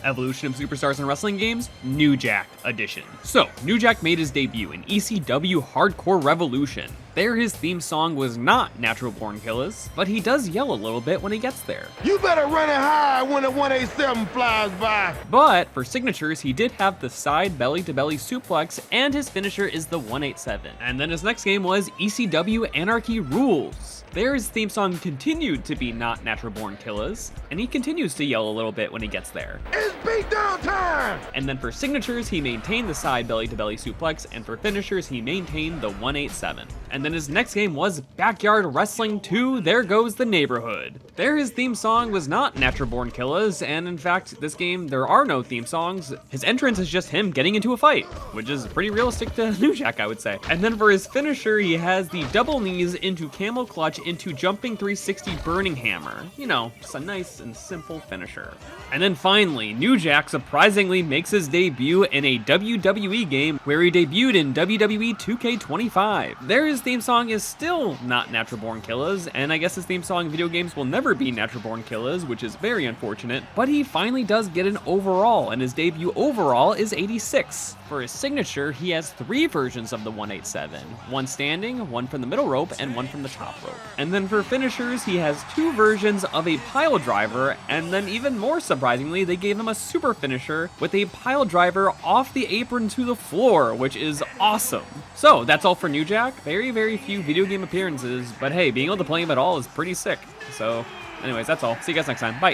Evolution of Superstars in Wrestling Games, New Jack Edition. So, New Jack made his debut in ECW Hardcore Revolution. There, his theme song was not Natural Born Killers, but he does yell a little bit when he gets there. You better run it high when the 187 flies by. But for signatures, he did have the side belly-to-belly suplex, and his finisher is the 187. And then his next game was ECW Anarchy Rules. There, his theme song continued to be not Natural Born Killers, and he continues to yell a little bit when he gets there. It's beatdown time! And then for signatures, he maintained the side belly-to-belly suplex, and for finishers, he maintained the 187. And then his next game was Backyard Wrestling 2, There Goes the Neighborhood. There, his theme song was not Natural Born Killers, and in fact, this game, there are no theme songs. His entrance is just him getting into a fight, which is pretty realistic to New Jack, I would say. And then for his finisher, he has the double knees into camel clutch into jumping 360 burning hammer. You know, just a nice and simple finisher. And then finally, New Jack surprisingly makes his debut in a WWE game where he debuted in WWE 2K25. There, his theme song is still not Natural Born Killers, and I guess his theme song in video games will never be Natural Born Killers, which is very unfortunate, but he finally does get an overall, and his debut overall is 86. For his signature, he has 3 versions of the 187, one standing, one from the middle rope, and one from the top rope. And then for finishers, he has 2 versions of a pile driver, and then even more surprisingly, they gave him a super finisher with a pile driver off the apron to the floor, which is awesome. So that's all for New Jack. Very few video game appearances, but hey, being able to play him at all is pretty sick. So anyways, that's all. See you guys next time. Bye.